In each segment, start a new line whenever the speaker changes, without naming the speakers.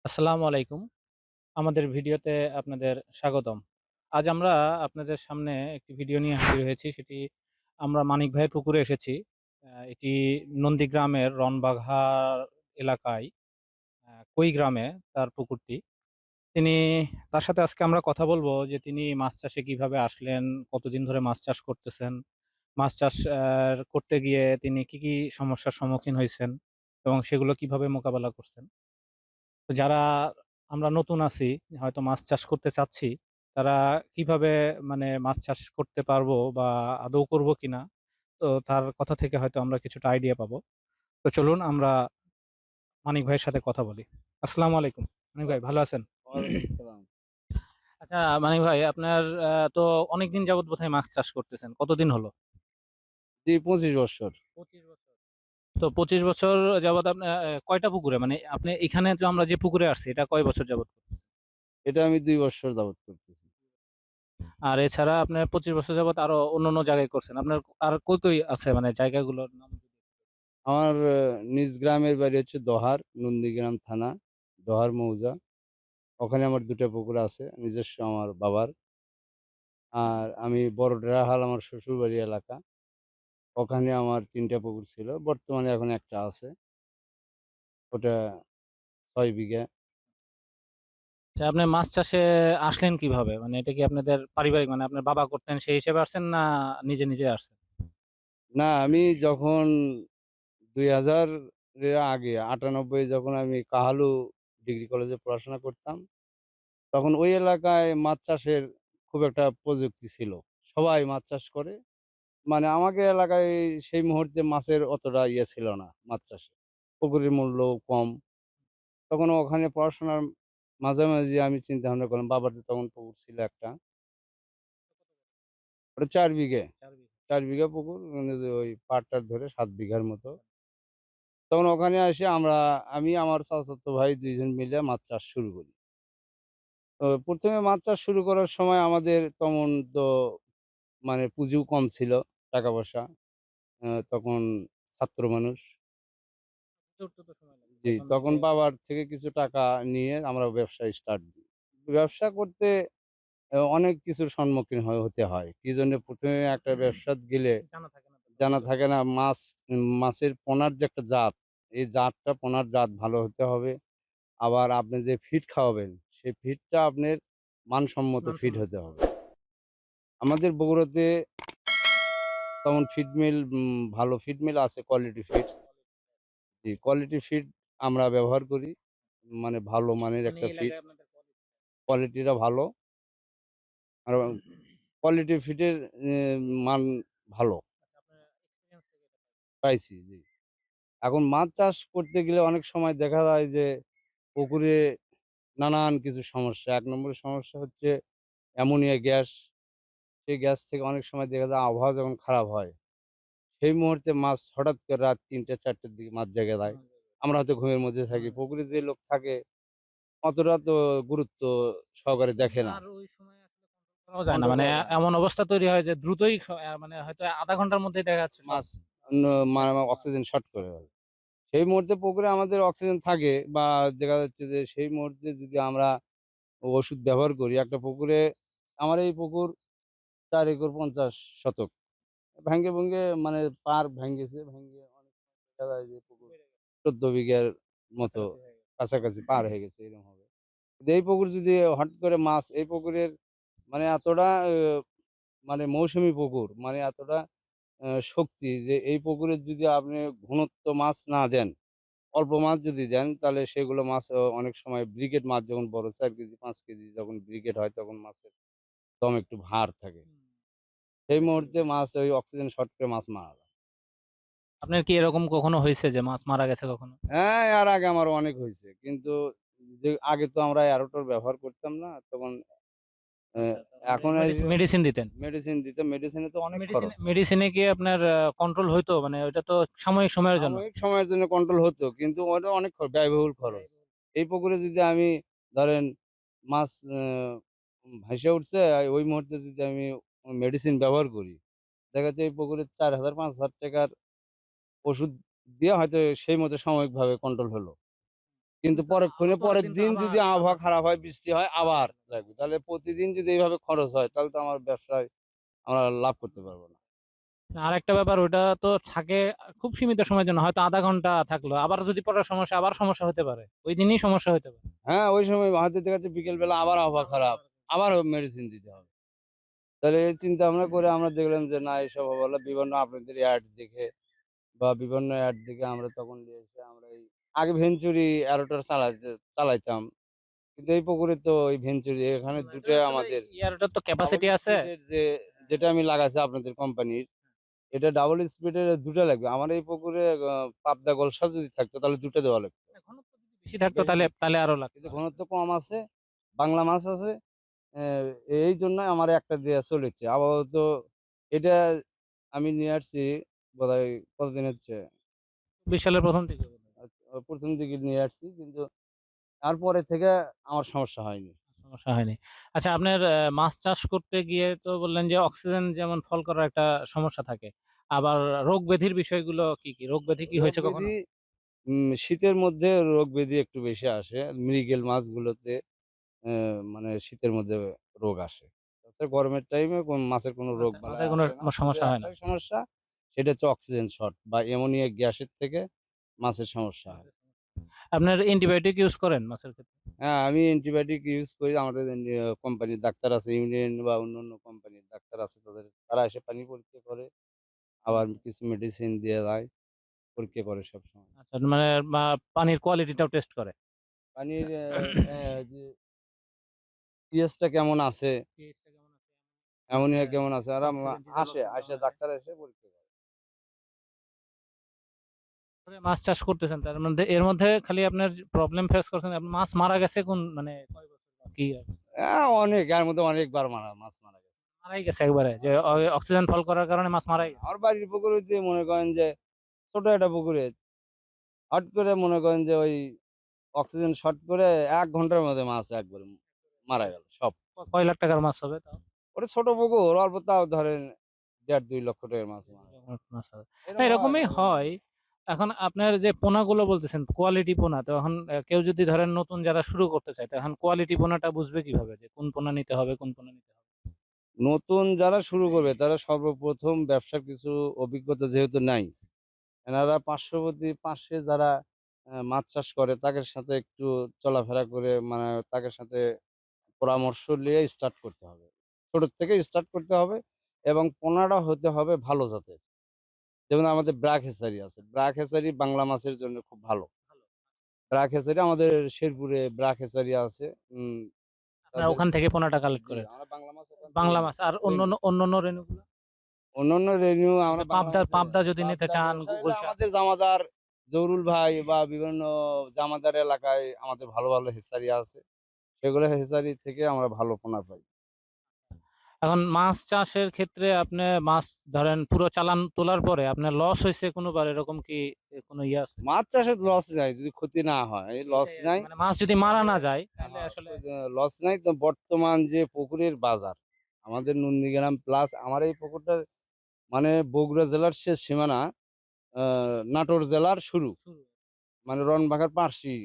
আসসালামু আলাইকুম। আমাদের ভিডিওতে আপনাদের স্বাগতম। আজ আমরা আপনাদের সামনে একটি ভিডিও নিয়ে হাজির হয়েছি। সেটি আমরা মানিক ভাইয়ের পুকুরে এসেছি। এটি নন্দীগ্রামের রণবাঘা এলাকায় কুইগ্রামে তার পুকুরটি। তিনি তার সাথে আজকে আমরা কথা বলব যে তিনি মাছ চাষে কিভাবে আসলেন, কতদিন ধরে মাছ চাষ করতেছেন, মাছ চাষ করতে গিয়ে তিনি কি সমস্যার সম্মুখীন হইছেন এবং সেগুলো কিভাবে মোকাবেলা করছেন। তো যারা আমরা নতুন আছি, হয়তো মাছ চাষ করতে চাচ্ছি, তারা কিভাবে মানে মাছ চাষ করতে পারবো বা আদৌ করবো কিনা? তো তার কথা থেকে হয়তো আমরা কিছুটা আইডিয়া পাবো। তো চলুন আমরা মানিক ভাইয়ের সাথে কথা বলি। আসসালামু আলাইকুম। মানিক ভাই ভালো আছেন?
ওয়ালাইকুম সালাম।
আচ্ছা মানিক ভাই আপনার তো অনেকদিন যাবৎ বোধহয় মাছ চাষ করতেছেন। কতদিন হলো?
জি, ২৫ বৎসর।
২৫ বছর। তো ২৫ বছর যাবৎ আপনার কয়টা পুকুরে মানে আপনি এখানে যে আমরা যে পুকুরে আসছি এটা কয় বছর যাবৎ করতেছেন?
এটা আমি ২ বৎসর যাবৎ করতেছি।
আর এছাড়া আপনার ২৫ বছর যাবৎ আরো অন্যান্য জায়গায় করছেন। আপনার আর কই আছে মানে জায়গাগুলোর নাম যদি
আমার নিজ গ্রামের বাড়ি হচ্ছে দোহার, নন্দীগ্রাম থানা, দোহার মৌজা। ওখানে আমার ২ টা পুকুর আছে, নিজস্ব আমার বাবার। আর আমি বড় ডেরাহাল আমার শ্বশুরবাড়ি এলাকা। ওখানে আমার ৩ টা পুকুর ছিল। বর্তমানে এখন ১ টা আছে। ওটা ৬ বিঘা।
আচ্ছা আপনি মাছ চাষে আসলেন কিভাবে? মানে এটা কি আপনাদের পারিবারিক মানে আপনার বাবা করতেন সেই হিসেবে আসছেন না নিজে আসছেন?
না, আমি যখন ২০০০ এর আগে ৯৮ যখন আমি কাহালু ডিগ্রি কলেজে পড়াশোনা করতাম, তখন ওই এলাকায় মাছ চাষের খুব একটা প্রযুক্তি ছিল। সবাই মাছ চাষ করে। মানে আমাদের এলাকায় সেই মুহূর্তে মাছের অতটা ইয়ে ছিল না মাছ চাষে। পুকুরের মূল্যও কম। তখন ওখানে পড়াশোনার মাঝামাঝি আমি চিন্তা ভাবনা করলাম, বাবার তো তখন পুকুর ছিল একটা। ওটা ৪ বিঘে।
৪ বিঘা।
৪ বিঘা পুকুর মানে যে ওই পাড়-টাড় ধরে ৭ বিঘার মতো। তখন ওখানে এসে আমি আমার চাচাতো ভাই ২ জন মিলে মাছ চাষ শুরু করি। তো ১ম এ মাছ চাষ শুরু করার সময় আমাদের তেমন তো মানে পুঁজিও কম ছিল, টাকা-পয়সা। তখন ছাত্র মানুষ।
চলতে তো সময় লাগে।
জি,
১ম
তখন
দিকে
বাবার থেকে কিছু টাকা নিয়ে আমরা ব্যবসা স্টার্ট দিই। ব্যবসা করতে অনেক কিছুর সম্মুখীন হতে হয়। কি জন্যে ১ম এ একটা ব্যবসাত গেলে
জানা থাকে না তো
জানা
সবকিছু।
থাকে না মাছের পোনার যে একটা জাত, এই জাতটা পোনার জাত ভালো হতে হবে। আবার আপনি যে ফিড খাওয়াবেন, সেই ফিডটা আপনার মানসম্মত ফিড
মানসম্মত
হতে
হতে
হবে।
হবে।
আমাদের বগুড়াতে তেমন ফিড মিল ভালো ফিড মিল আছে কোয়ালিটি ফিডস। জি, কোয়ালিটি ফিড আমরা ব্যবহার করি। মানে ভালো মানের
মানে
একটা
এই
ফিড।
এলাকায় আপনাদের
কোয়ালিটিটা ভালো। আর কোয়ালিটি ফিডের এ মান ভালো
আচ্ছা আপনার এক্সপেরিয়েন্স থেকে এটা পাই।
পাইছি, জি। এখন মাছ চাষ করতে গেলে অনেক সময় দেখা যায় যে পুকুরে নানান কিছু সমস্যা। ১ নম্বরের সমস্যা হচ্ছে অ্যামোনিয়া গ্যাস। সেই গ্যাস থেকে অনেক সময় দেখা যায় আবহাওয়া যখন খারাপ হয়, সেই মুহূর্তে মাছ হঠাৎ করে রাত ৩টা-৪টার দিকে মাছ জেগে যায়। আমরা হয়তো ঘুমের মধ্যে থাকি।
ঘুমের মধ্যে।
পুকুরে যে লোক থাকে অতটা তো গুরুত্ব সহকারে দেখে না।
আর ওই সময় আসলে কন্ট্রোল করাও যায় না।
কন্ট্রোল
মানে
করা যায় না।
এমন অবস্থা তৈরি হয় যে দ্রুতই মানে হয়তো ০.৫ ঘন্টার মধ্যেই দেখা যাচ্ছে সব
মাছ ন মা অক্সিজেন শর্ট করে ফেলে। সেই মুহূর্তে পুকুরে আমাদের অক্সিজেন থাকে বা দেখা যাচ্ছে যে সেই মুহূর্তে যদি আমরা ওষুধ ব্যবহার করি, একটা পুকুরে আমার এই পুকুর ৪ একর ৫০ শতক। ভেঙে মানে পাড় ভেঙেছে, ভেঙে অনেক সময় দেখা যায় যে পুকুর
বেড়ে গেছে।
১৪ বিঘার মতো
কাছাকাছি হয়ে গেছে।
কাছাকাছি পার হয়ে গেছে এরকম হবে। কিন্তু এই পুকুর যদি হট করে মাছ এই পুকুরের মানে এতটা মানে মৌসুমী পুকুর মানে এতটা শক্তি যে এই পুকুরে যদি আপনি ঘনত্ব মাছ না দেন, অল্প মাছ যদি দেন তাহলে সেগুলো মাছ অনেক সময় ব্রিগেড মাছ যখন বড় ৪ কেজি ৫ কেজি যখন ব্রিগেড হয় তখন মাছের দম একটু ভার থাকে।
হুম,
সেই
বেশি
মুহূর্তে মাছ ওই অক্সিজেন শর্ট করে মাছ মারা যায়।
আপনার কি এরকম কখনো হইছে যে মাছ মারা গেছে কখনো?
হ্যাঁ, এর আগে আমার অনেক হইছে। কিন্তু যে আগে তো আমরা এরোটর ব্যবহার করতাম না। তখন অ্যা
আচ্ছা তখন এই
এখন এই যে
মেডিসিন দিতেন?
মেডিসিন দিতাম। মেডিসিনে তো অনেক খরচ।
মেডিসিনে কি আপনার কন্ট্রোল হইতো? মানে ওইটা তো সাময়িক সময়ের জন্য।
সাময়িক সময়ের জন্য কন্ট্রোল হতো। কিন্তু ওটা অনেক ব্যয়বহুল খরচ।
ব্যয়বহুল।
এই পুকুরে যদি আমি ধরেন মাছ ভাইসা উঠছে, ওই মুহূর্তে যদি আমি মেডিসিন ব্যবহার করি, দেখা যাচ্ছে এই পুকুরে ৳৪,০০০ ৳৫,০০০ র ওষুধ দিয়ে হয়তো সেই মতো সাময়িকভাবে কন্ট্রোল হলো। কিন্তু পরক্ষণে
পরের
পরের
দিন তো
দিন
আবার
যদি আবহাওয়া খারাপ হয়, বৃষ্টি হয়, আবার লাগবে। তাহলে প্রতিদিন যদি এইভাবে খরচ হয়, তাহলে তো আমার ব্যবসায় আমরা লাভ করতে পারবো না।
আরেকটা ব্যাপার, ওটা তো থাকে খুব সীমিত সময়ের জন্য, হয়তো আধা ঘন্টা থাকলো, আবার যদি পড়ার সমস্যা, আবার সমস্যা হতে পারে, ওই দিনই সমস্যা হতে পারে।
হ্যাঁ, ওই সময় হয়তো দেখা যাচ্ছে বিকেলবেলা আবার আবহাওয়া খারাপ, আবার মেডিসিন দিতে হবে। তাহলে এই চিন্তা ভাবনা করে আমরা দেখলাম যে না, এসব হবে না। বিভিন্ন আপনাদের অ্যাড দেখে বা বিভিন্ন অ্যাড দেখে আমরা তখন নিয়ে এসে আমরা এই আগে ভেঞ্চুরি অ্যারোটার চালাইতাম। কিন্তু এই পুকুরে তো ওই ভেঞ্চুরি এখানে
এটা
২ টা
আসলে
আমাদের
ইয়ারটার তো
ডাবল
ক্যাপাসিটি আছে।
স্পিডের যেটা আমি লাগাইছি আপনাদের কোম্পানির, এটা ডাবল স্পিডের ২ টা লাগবে। আমার এই পুকুরে পাবদা গলসা যদি থাকতো তাহলে ২ টা দেওয়া লাগতো।
ঘনত্ব যদি বেশি থাকতো
বেশি
তাহলে তাহলে আরো লাগতো।
কিন্তু ঘনত্ব কম আছে, বাংলা মাছ আছে। এই জন্যই আমার একটা দেয়া চলেছে। আপাতত এটা আমি নিয়ে আসছি বোধহয় কতদিন হচ্ছে?
২০ সালের প্রথম দিকে বোধহয়।
১ম দিকে নিয়ে আসছি কিন্তু তারপরে থেকে আমার সমস্যা হয়নি।
সমস্যা হয়নি। আচ্ছা, আপনার মাছ চাষ করতে গিয়ে তো বললেন যে অক্সিজেন যেমন ফল করার একটা সমস্যা থাকে। আবার রোগ ব্যাধির বিষয়গুলো কি, কি? রোগ ব্যাধি কি
রোগ
হয়েছে কখনো?
ব্যাধি শীতের মধ্যে রোগ ব্যাধি একটু বেশি আসে। মৃগেল মাছগুলোতে মানে শীতের মধ্যে রোগ আসে। তাছাড়া গরমের টাইমে মাছের কোনো রোগ বালাই
মাছের কোনো
আসে না। শুধু
সমস্যা হয় না।
একটাই সমস্যা, সেটা হচ্ছে অক্সিজেন শর্ট বা অ্যামোনিয়া গ্যাসের থেকে মাছের সমস্যা হয়।
আপনার অ্যান্টিবায়োটিক ইউজ করেন মাছের ক্ষেত্রে?
হ্যাঁ, আমি অ্যান্টিবায়োটিক ইউজ করি। আমাদের কোম্পানির ডাক্তার আছে, ইউনিয়ন বা অন্যান্য কোম্পানির ডাক্তার আছে, তারা এসে পানি পরীক্ষা করে, আবার কিছু মেডিসিন দিয়ে যায়, পরীক্ষা করে সবসময়।
আচ্ছা, মানে পানির কোয়ালিটিটাও টেস্ট করে।
পানির যে পিএইচটা কেমন আছে,
pH টা কেমন আছে?
অ্যামোনিয়া কেমন আছে, আর
অক্সিজেন ডিজেল অক্সিজেন
আসে
আছে।
ডাক্তার এসে পরীক্ষা করে।
মাছ চাষ করতেছেন, তার মধ্যে এর মধ্যে খালি আপনার প্রবলেম ফেস করছেন, আপনার মাছ মারা গেছে কোন মানে কয় বছর বা কি অবস্থা?
অনেক এর মধ্যে অনেকবার মাছ মারা গেছে।
মারাই গেছে একবারে, যে অক্সিজেন ফল করার কারণে মাছ মারাই গেছে।
আমার বাড়ির পুকুরে যে মনে করেন যে ছোট একটা পুকুরে হট করে মনে করেন যে ওই অক্সিজেন শর্ট করে ১ ঘন্টার মধ্যে মাছ একবারে মারা গেল সব।
কয় লাখ টাকার মাছ হবে তাও?
ওটা ছোট পুকুর, অল্প তাও ধরেন ১.৫-২ লক্ষ টাকার মাছ মারা গেল।
মাছ হবে। না,
এরকম হয়
এরকমই
মাঝে, মাঝে।
হয়। এখন আপনার যে পোনাগুলো বলতেছেন কোয়ালিটি পোনা, তো এখন কেউ যদি ধরেন নতুন যারা শুরু করতে চায়, তো এখন কোয়ালিটি পোনাটা বুঝবে কিভাবে যে কোন পোনা নিতে হবে, কোন পোনা নিতে হবে?
নতুন যারা শুরু করবে তারা সর্বপ্রথম ব্যবসার কিছু অভিজ্ঞতা যেহেতু নাই, এনারা পার্শ্ববর্তী পাশে যারা মাছ চাষ করে তাদের সাথে একটু চলাফেরা করে মানে তাদের সাথে পরামর্শ নিয়ে স্টার্ট করতে হবে। ছোট থেকে স্টার্ট করতে হবে এবং পোনাটা হতে হবে ভালো জাতের। যেমন আমাদের ব্র্যাক হ্যাচারি আছে। ব্র্যাক হ্যাচারি বাংলা মাছের জন্য খুব ভালো।
ভালো।
ব্র্যাক হ্যাচারি আমাদের শেরপুরে ব্র্যাক হ্যাচারি আছে।
আপনারা
তাদের
ওখান থেকে পোনাটা কালেক্ট
জি,
করেন।
আমরা বাংলা মাছ ওখান থেকে
বাংলা
নিই।
মাছ আর অন্যান্য রেণুগুলো?
অন্যান্য রেভিনিউ আমরা বাংলা
পাবদা
মাছের
পাবদা যদি নিতে
পাবদা,
চান,
গোলসা এগুলো
গুলশা।
আমাদের জামাদার জহুরুল ভাই বা বিভিন্ন জামাদার এলাকায় আমাদের ভালো, ভালো হ্যাচারি আছে। সেগুলো হ্যাচারি থেকে আমরা ভালো পোনা পাই।
এখন মাছ চাষের ক্ষেত্রে আপনি মাছ ধরেন পুরো চালান তোলার পরে আপনার লস হইছে কোনোবার, এরকম কি কোনো ইয়ে আছে?
মাছ চাষে লস নাই যদি ক্ষতি না হয়, লস
এটাই আরকি।
নাই।
মানে মাছ যদি মারা না যায় তাহলে
হ্যাঁ,
আসলে
লস নাই তো বর্তমান যে পুকুরের বাজার, আমাদের নন্দীগ্রাম প্লাস আমার এই পুকুরটা মানে বগুড়া জেলার শেষ সীমানা, আ নাটোর জেলার শুরু।
শুরু।
মানে রনবাঘার পার্শ্বে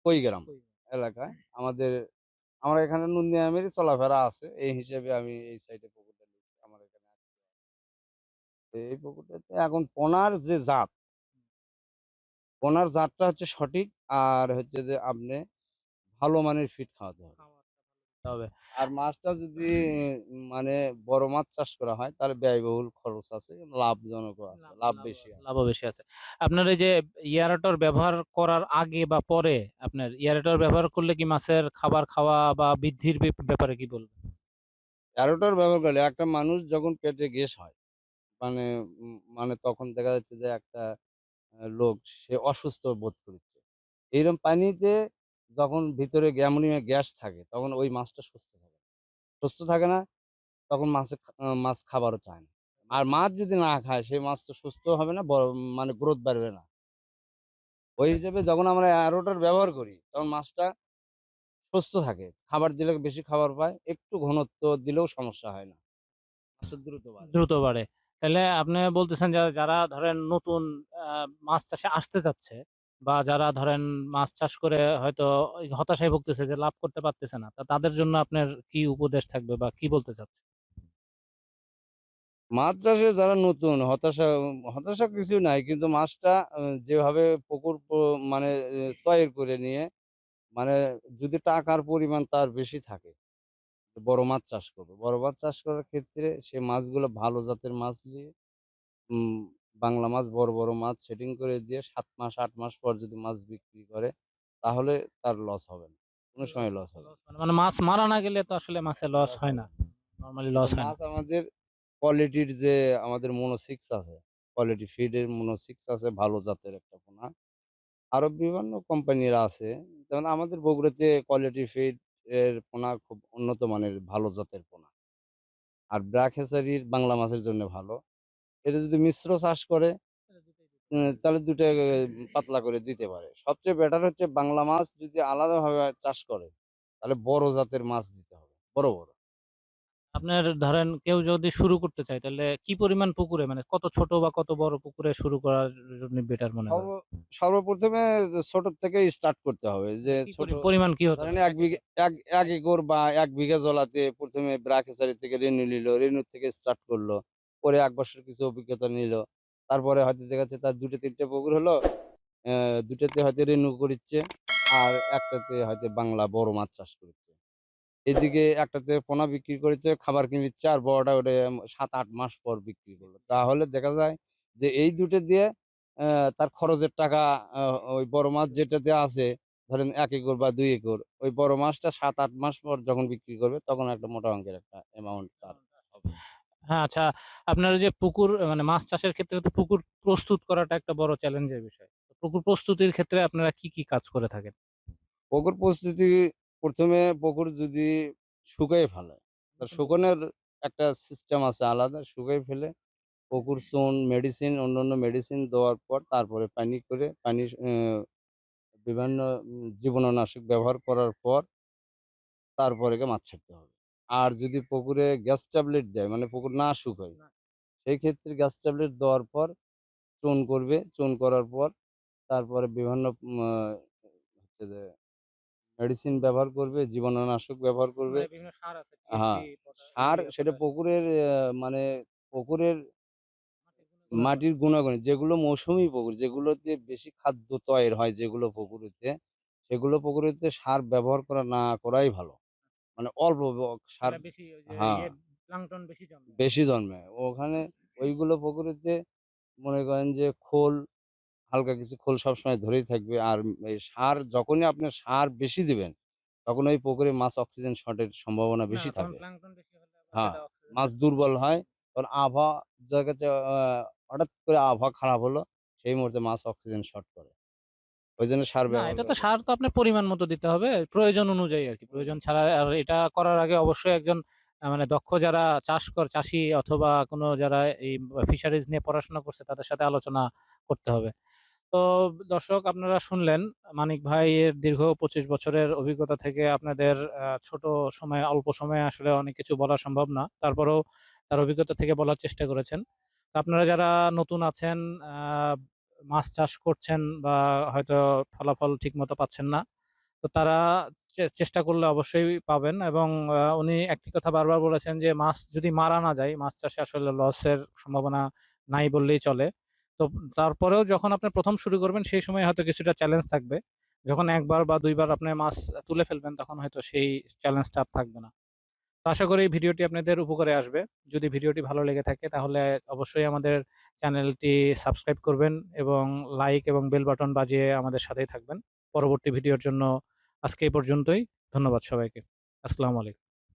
কুড়িগ্রাম
ওই
এলাকায় আমাদের আমার এখানে নন্দীগ্রামেরই চলাফেরা আছে। এই হিসেবে আমি এই সাইডে পুকুরটা নিচ্ছি। আমার এখানে আছে। তো এই পুকুরটাতে এখন পোনার যে জাত, পোনার জাতটা হচ্ছে সঠিক আর হচ্ছে যে আপনি ভালো মানের ফিড খাওয়াতে হবে।
খাবারটা ভালো দিতে হবে।
আর মাছটা যদি মানে বড় মাছ চাষ করা হয় তাহলে ব্যয়বহুল খরচ আছে, লাভজনকও আছে।
লাভ
লাভ
লাভ
বেশি আছে।
লাভও বেশি আছে। আপনার এই যে এয়ারেটর ব্যবহার করার আগে বা পরে, আপনার এয়ারেটর ব্যবহার করলে কি মাছের খাবার খাওয়া বা বৃদ্ধির ব্যাপারে কি বলবেন?
১৩ টার ব্যবহার করলে একটা মানুষ যখন পেটে গ্যাস হয় মানে মানে তখন দেখা যাচ্ছে যে একটা লোক সে অসুস্থ বোধ করছে। এইরকম পানিতে যখন ভিতরে অ্যামোনিয়া গ্যাস থাকে তখন ওই মাছটা সুস্থ থাকে। সুস্থ থাকে না, তখন মাছ খাবারও চায় না। আর মাছ যদি না খায় সেই মাছ তো সুস্থও হবে না, বড় মানে গ্রোথ বাড়বে না। ওই হিসেবে যখন আমরা অ্যারোটার ব্যবহার করি তখন মাছটা সুস্থ থাকে। খাবার দিলে বেশি খাবার পায়। একটু ঘনত্ব দিলেও সমস্যা হয় না। মাছটা দ্রুত বাড়ে।
দ্রুত বাড়ে। তাইলে আপনি বলতেছেন যারা ধরেন নতুন আ মাছ চাষে আসতে চাচ্ছে, বা যারা ধরেন মাছ চাষ করে হয়তো ওই হতাশায় ভুগতেছে যে লাভ করতে পারতেছে না। তাদের জন্য আপনার কি উপদেশ থাকবে বা কি বলতে চাচ্ছেন?
মাছ চাষে যারা নতুন হতাশা কিছু নাই। কিন্তু মাছটা যেভাবে পুকুর মানে তৈয়ার করে নিয়ে মানে যদি টাকার পরিমাণ তার বেশি থাকে, বড় মাছ চাষ করবে। বড় মাছ চাষ করার ক্ষেত্রে সে মাছগুলো ভালো জাতের মাছ নিয়ে উম বাংলা মাছ বড় মাছ সেটিং করে দিয়ে ৭ মাস ৮ মাস পর যদি মাছ বিক্রি করে তাহলে তার লস হবে না। কোন সময় লস হবে না।
লস মানে মাছ মারা না গেলে তো আসলে মাছের লস
লস
হয়
হবে
না।
না।
নরমালি
কিন্তু
লস হয় না।
মাছ আমাদের কোয়ালিটির যে আমাদের মনো 6 আছে, কোয়ালিটি ফিডের মনো 6 আছে ভালো জাতের একটা পোনা। আরো বিভিন্ন কোম্পানির আছে। যেমন আমাদের বগুড়াতে কোয়ালিটি ফিড এর পোনা খুব উন্নত মানের ভালো জাতের পোনা। আর ব্র্যাক হ্যাচারির বাংলা মাছের জন্য ভালো। এটা যদি মিশ্র চাষ করে তাহলে ২ টা পাতলা করে দিতে পারে। সবচেয়ে বেটার হচ্ছে বাংলা মাছ যদি আলাদাভাবে চাষ করে, তাহলে বড় জাতের মাছ দিতে হবে। বড়।
আপনার ধরেন কেউ যদি শুরু করতে চায় তাহলে কি পরিমাণ পুকুরে মানে কত ছোট বা কত বড় পুকুরে শুরু করার জন্য বেটার মনে
সর্ব
করেন?
সর্বপ্রথমে ছোট থেকেই স্টার্ট করতে হবে। যে
কি
ছোট
পরিমাণ কি হতে
ধরেন
পারে?
১ বিঘে ১ একর বা ১ বিঘা জলাতে ১ম এ ব্রাক হ্যাচারি থেকে রেনু নিল। রেনুর থেকে স্টার্ট করল। করে ১ বছর কিছু অভিজ্ঞতা নিল। তারপরে হয়তো দেখা যাচ্ছে তার ২ টা ৩ টা পুকুর হলো। ২ টাতে হয়তো রেনু করিচ্ছে। আর ১ টাতে হয়তো বাংলা বড় মাছ চাষ করিচ্ছে। এদিকে একটাতে পোনা বিক্রি করেছে, খাবার কিনে দিচ্ছে আর বড়টা ওটা ৭-৮ মাস পর বিক্রি করলো। তাহলে দেখা যায় যে এই ২ টা দিয়ে তার খরচের টাকা আ ওই বড় মাছ যেটাতে আছে ধরেন ১ একর বা ২ একর, ওই বড় মাছটা ৭-৮ মাস পর যখন বিক্রি করবে তখন একটা মোটা অঙ্কের একটা অ্যামাউন্ট তার হবে।
হ্যাঁ, আচ্ছা আপনার ওই যে পুকুর মানে মাছ চাষের ক্ষেত্রে তো পুকুর প্রস্তুত করাটা একটা বড় চ্যালেঞ্জের বিষয়। তো পুকুর প্রস্তুতির ক্ষেত্রে আপনারা কি কাজ করে থাকেন?
পুকুর প্রস্তুতি ১ম এ পুকুর যদি শুকাইয়ে ফেলে, তা শুকানোর একটা সিস্টেম আছে আলাদা। শুকাই ফেলে পুকুর চুন, মেডিসিন অন্যান্য মেডিসিন দেওয়ার পর তারপরে পানি করে পানি বিভিন্ন জীবাণুনাশক ব্যবহার করার পর তারপরে গিয়ে মাছ ছাড়তে হবে। আর যদি পুকুরে গ্যাস ট্যাবলেট দেয় মানে পুকুর না শুকায়, সেই ক্ষেত্রে গ্যাস ট্যাবলেট দেওয়ার পর চুন করবে। চুন করার পর তারপরে বিভিন্ন হচ্ছে যে মেডিসিন ব্যবহার করবে, জীবাণুনাশক ব্যবহার করবে।
মানে বিভিন্ন সার আছে টিএসপি,
হ্যাঁ, সার
ইউরিয়া,
সেটা
পটাশ।
পুকুরের মানে পুকুরের
গুণাগুণ।
মাটির গুণাগুণ যেগুলো মৌসুমী পুকুর, যেগুলোতে বেশি খাদ্য তৈর হয় যেগুলো পুকুরেতে, সেগুলো পুকুরেতে সার ব্যবহার করা না করাই ভালো। মানে অল্প সার
মানে বেশি ওই যে
হ্যাঁ,
প্লাঙ্কটন বেশি জন্মে।
বেশি জন্মায়। ওখানে ওইগুলো পুকুরেতে মনে করেন যে খোল, হালকা কিছু খোল সবসময় ধরেই থাকবে। আর এই সার যখনই আপনি সার বেশি দিবেন, তখন ওই পুকুরে মাছ অক্সিজেন শর্টের সম্ভাবনা
না
বেশি
তখন
থাকে।
প্লাঙ্কটন বেশি হলে আবার
হ্যাঁ,
সেটা অক্সিজেন
মাছ
দেবে না।
দুর্বল হয়। তখন আবহাওয়া জায়গাতে হঠাৎ করে আবহাওয়া খারাপ হলো, সেই মুহূর্তে মাছ অক্সিজেন শর্ট করে। ওইজন্য সার
না
ব্যবহার
এটা
করা
তো সার
দরকার।
তো আপনার পরিমাণ মতো দিতে হবে। প্রয়োজন অনুযায়ী আরকি। প্রয়োজন ছাড়া আর এটা করার আগে অবশ্যই একজন মানে দক্ষ যারা চাষী অথবা কোনো যারা এই ফিশারিজ নিয়ে পড়াশোনা করছে তাদের সাথে আলোচনা করতে হবে। তো দর্শক আপনারা শুনলেন মানিক ভাইয়ের দীর্ঘ ২৫ বছরের অভিজ্ঞতা থেকে আপনাদের ছোট সময়ে অল্প সময়ে আসলে অনেক কিছু বলা সম্ভব না। তারপরেও তার অভিজ্ঞতা থেকে বলার চেষ্টা করেছেন। তো আপনারা যারা নতুন আছেন, আ মাছ চাষ করছেন বা হয়তো ফলাফল ঠিকমতো পাচ্ছেন না। তো তারা চেষ্টা করলে অবশ্যই পাবেন এবং উনি একটি কথা বারবার বলেছেন যে মাছ যদি মারা না যায়, মাছ চাষে আসলে লসের সম্ভাবনা নাই বললেই চলে। তো তারপরেও যখন আপনি ১ম শুরু করবেন সেই সময় হয়তো কিছুটা চ্যালেঞ্জ থাকবে। যখন ১ বার বা ২ বার আপনি মাছ তুলে ফেলবেন তখন হয়তো সেই চ্যালেঞ্জটা আর থাকবে না। তো আশা করি এই ভিডিওটি আপনাদের উপকারে আসবে। যদি ভিডিওটি ভালো লেগে থাকে তাহলে অবশ্যই আমাদের চ্যানেলটি সাবস্ক্রাইব করবেন এবং লাইক এবং বেল বাটন বাজিয়ে আমাদের সাথেই থাকবেন। পরবর্তী ভিডিওর জন্য আজকে এই পর্যন্তই। ধন্যবাদ সবাইকে। আসসালামু আলাইকুম।